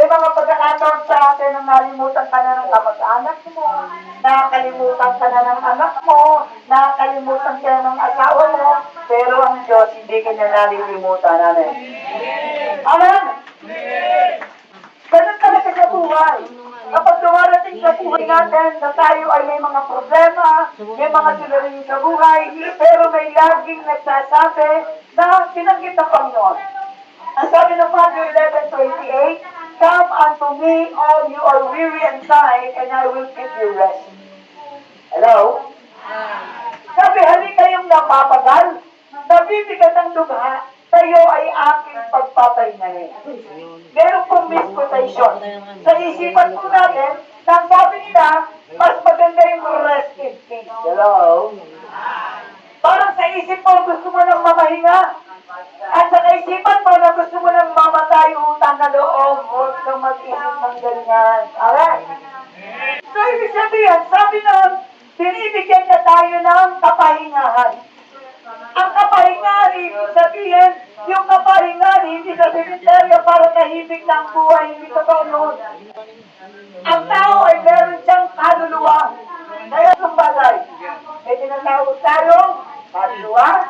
May mga pagkakataon sa atin na nalimutan ka na ng kamag-anak mo, nakakalimutan ka na ng anak mo, nakakalimutan ka na ng asawa mo, pero ang Diyos hindi ka niya nalilimutan. Amen. Amen. Ganun talaga sa buhay. Kapag dumarating sa buhay natin na tayo ay may mga problema, may mga suliranin sa buhay, pero may laging nagsasabi na sinanggit ng Panginoon. Ang sabi ng Matthew 11:28, "Come unto me, all you are weary and tired, and I will give you rest." Hello? Sabi, halika kayong napapagal, nabibigat ang lugha, tayo ay aking pagpapahingahin. Meron pong misquotation. Sa isipan po natin, nang sabi nila, mas maganda yung rest in peace. Hello? Parang sa isip mo, gusto mo nang mamahinga. At sa kaisipan mo na gusto mo nang mamatay, utang na loob, huwag kang mag-isip ng ganyan. Alright? So, ibig sabihin, sabi nun, binibigyan na tayo ng kapahingahan. Ang kapahingahan, ibig sabihin, yung kapahingahan, hindi sa cemetery para tahimik ng buhay, hindi totoo nun. Ang tao ay meron siyang kaluluwa. Kaya itong bagay, may tinatawag tayong kaluluwa,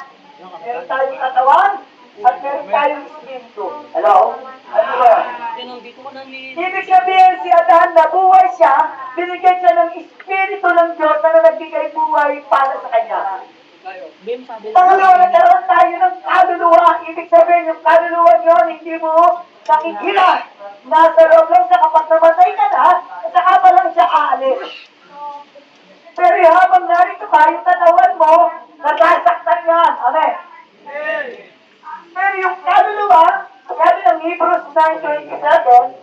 meron tayong katawan, at meron tayong espiritu. Hello? Ano ba? Ibig sabihin si Adan, nabuhay siya, binigyan siya ng espiritu ng Diyos na nagbigay buhay para sa kanya. Pangalawa, nagkaroon tayo ng kaluluwa. Ibig sabihin, yung kaluluwa nyo, hindi mo nakikita. Nasa loob lang siya kapag namatay ka na, at saka pa lang siya aalis. Pero habang narito ka, yung katawan mo, nasasaktan yan. Amen. Pero yung kaluluwa, sabi ng Hebrews 9:27,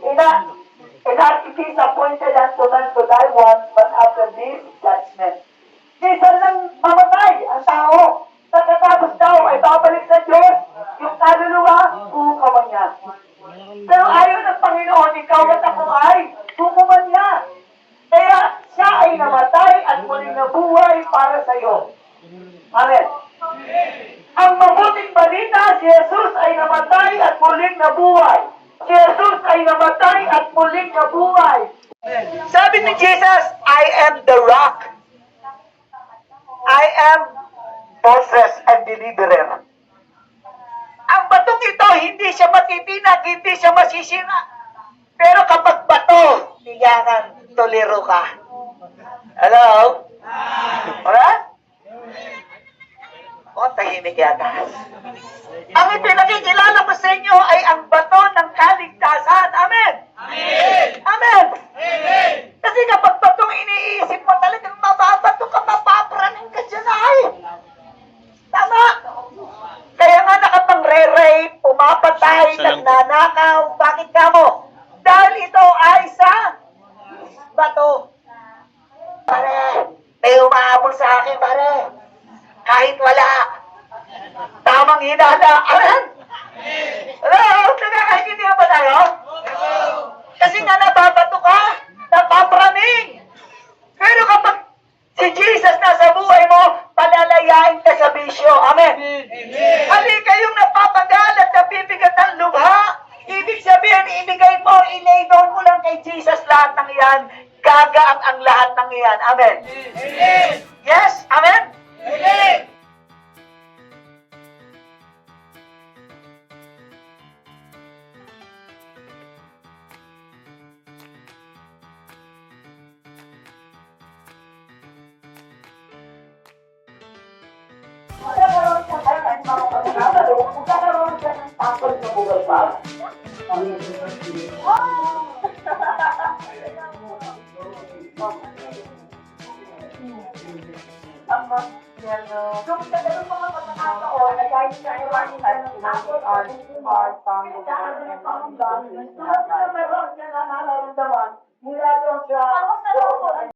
it is appointed unto man to die once, but after this, judgment. Kaysa nang mamatay ang tao, pagkatapos daw ay babalik sa Diyos, yung kaluluwa, hukuman niya. Pero ayaw ng Panginoon, ikaw at ako ay hukuman niya. Kaya siya ay namatay at muling nabuhay para sa iyo. Amen. Ang mabuting balita, si Jesus ay namatay at muling nabuhay. Si Jesus ay namatay at muling nabuhay. Sabi ni Jesus, I am the rock. I am fortress and deliverer. Ang batong ito, hindi siya matitinag, hindi siya masisira. Pero kapag bato, tiyangan, tolero ka. Hello? Alright? O, tahimik yata. Ang ipinakikilala ko sa inyo ay ang bato ng kaligtasan. Amen? Amen! Amen! Amen! Kasi kapag batong iniisip mo, talagang mababato ka, mapapraning ka dyan ay. Tama! Kaya nga nakapang-re-rape, pumapatay, nagnanakaw, bakit ka mo? Dahil ito ay sa bato. Pare, may umahabol sa akin, pare. Kahit wala. Tamang hinala. Amen? Hello? Nakakaintindihan ba tayo? Kasi nga nababato ka, napapraning. Pero kapag si Jesus nasa buhay mo, palalayain ka sa bisyo. Amen? Hindi kayong napapagal at napipigat ang lubha. Ibig sabihin, ibigay mo, ilay down mo lang kay Jesus lahat ng iyan. Gagaan ang lahat ng iyan. Amen? Yes? Amen? Magkakaroon siya ng takot sa buhay pa. Kung magkakaroon mga pagkakataon na kahit siya ay wani ka ng takot or meron siya na nararamdaman mula doon sa